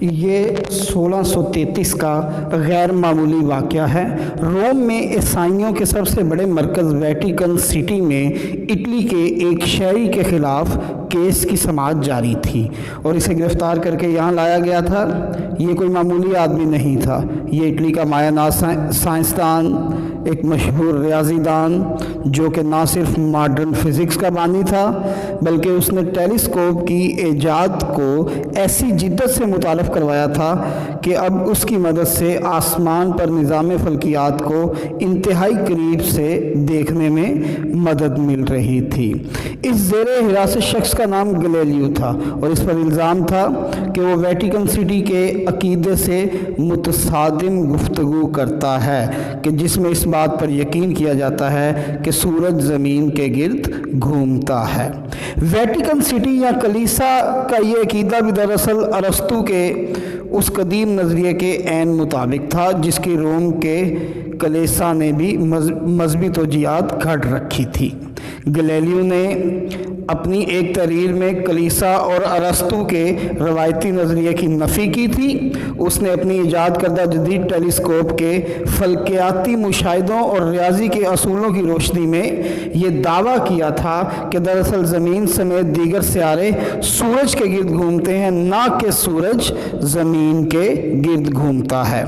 یہ 1633 کا غیر معمولی واقعہ ہے۔ روم میں عیسائیوں کے سب سے بڑے مرکز ویٹیکن سٹی میں اٹلی کے ایک شہری کے خلاف کیس کی سماعت جاری تھی اور اسے گرفتار کر کے یہاں لایا گیا تھا۔ یہ کوئی معمولی آدمی نہیں تھا، یہ اٹلی کا مایہ ناز سائنسدان، ایک مشہور ریاضی دان جو کہ نہ صرف ماڈرن فزکس کا بانی تھا بلکہ اس نے ٹیلیسکوپ کی ایجاد کو ایسی جدت سے متعارف کروایا تھا کہ اب اس کی مدد سے آسمان پر نظام فلکیات کو انتہائی قریب سے دیکھنے میں مدد مل رہی تھی۔ اس زیر حراست شخص کا نام گلیلیو تھا اور اس پر الزام تھا کہ وہ ویٹیکن سٹی کے عقیدے سے متصادم گفتگو کرتا ہے کہ جس میں اس بات پر یقین کیا جاتا ہے کہ سورج زمین کے گرد گھومتا ہے۔ ویٹیکن سٹی یا کلیسا کا یہ عقیدہ بھی دراصل ارسطو کے اس قدیم نظریے کے عین مطابق تھا جس کی روم کے کلیسا نے بھی مذہبی توجیہات گھڑ رکھی تھی۔ گلیلیو نے اپنی ایک تحریر میں کلیسا اور ارسطو کے روایتی نظریے کی نفی کی تھی۔ اس نے اپنی ایجاد کردہ جدید ٹیلیسکوپ کے فلکیاتی مشاہدوں اور ریاضی کے اصولوں کی روشنی میں یہ دعویٰ کیا تھا کہ دراصل زمین سمیت دیگر سیارے سورج کے گرد گھومتے ہیں، نہ کہ سورج زمین کے گرد گھومتا ہے۔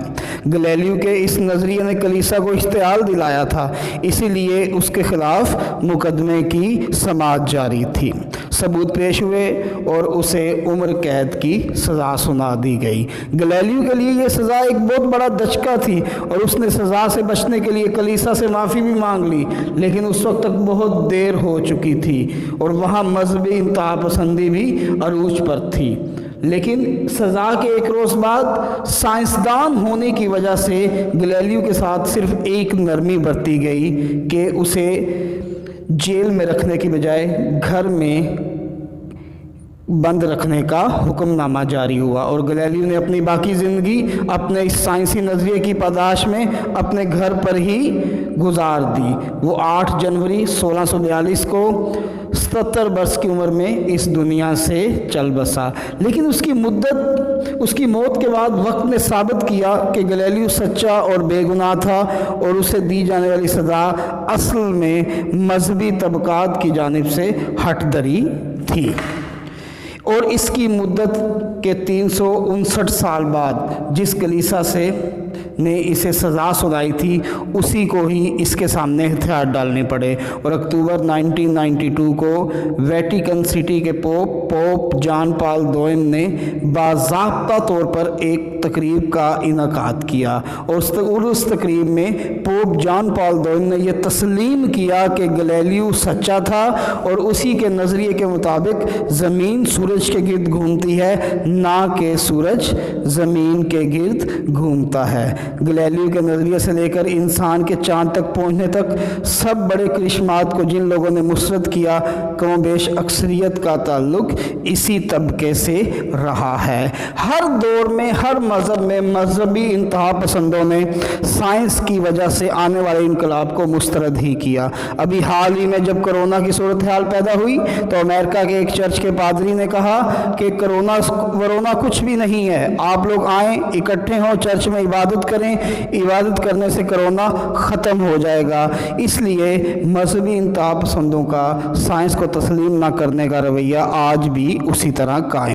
گلیلیو کے اس نظریے نے کلیسا کو اشتعال دلایا تھا، اسی لیے اس کے خلاف مقدمے کی سماعت جاری تھی۔ ثبوت پیش ہوئے اور اسے عمر قید کی سزا سنا دی گئی۔ گلیلیو کے لیے یہ سزا ایک بہت بڑا دھچکا تھی اور اس نے سزا سے بچنے کے لیے کلیسا سے معافی بھی مانگ لی، لیکن اس وقت تک بہت دیر ہو چکی تھی اور وہاں مذہبی انتہا پسندی بھی عروج پر تھی۔ لیکن سزا کے ایک روز بعد سائنسدان ہونے کی وجہ سے گلیلیو کے ساتھ صرف ایک نرمی برتی گئی کہ اسے جیل میں رکھنے کی بجائے گھر میں بند رکھنے کا حکم نامہ جاری ہوا اور گلیلیو نے اپنی باقی زندگی اپنے اس سائنسی نظریے کی پاداش میں اپنے گھر پر ہی گزار دی۔ وہ 8 جنوری 1642 کو 77 برس کی عمر میں اس دنیا سے چل بسا، لیکن اس کی موت کے بعد وقت نے ثابت کیا کہ گلیلیو سچا اور بے گناہ تھا اور اسے دی جانے والی سزا اصل میں مذہبی طبقات کی جانب سے ہٹ دری تھی۔ اور اس کی مدت کے 359 سال بعد جس کلیسا سے نے اسے سزا سنائی تھی اسی کو ہی اس کے سامنے ہتھیار ڈالنے پڑے اور اکتوبر 1992 کو ویٹیکن سٹی کے پوپ جان پال دوئم نے باضابطہ طور پر ایک تقریب کا انعقاد کیا اور اس تقریب میں پوپ جان پال دوئم نے یہ تسلیم کیا کہ گلیلیو سچا تھا اور اسی کے نظریے کے مطابق زمین سورج کے گرد گھومتی ہے، نہ کہ سورج زمین کے گرد گھومتا ہے۔ گلیلیو کے نظریے سے لے کر انسان کے چاند تک پہنچنے تک سب بڑے کرشمات کو جن لوگوں نے مسرت کیا، کم و بیش اکثریت کا تعلق اسی طبقے سے رہا ہے۔ ہر دور میں ہر مذہب میں مذہبی انتہا پسندوں نے سائنس کی وجہ سے آنے والے انقلاب کو مسترد ہی کیا۔ ابھی حال ہی میں جب کرونا کی صورتحال پیدا ہوئی تو امریکہ کے ایک چرچ کے پادری نے کہا کہ ورونا کچھ بھی نہیں ہے، آپ لوگ آئیں، اکٹھے ہوں، چرچ میں عبادت کریں، عبادت کرنے سے کرونا ختم ہو جائے گا۔ اس لیے مذہبی انتہا پسندوں کا سائنس کو تسلیم نہ کرنے کا رویہ آج بھی اسی طرح قائم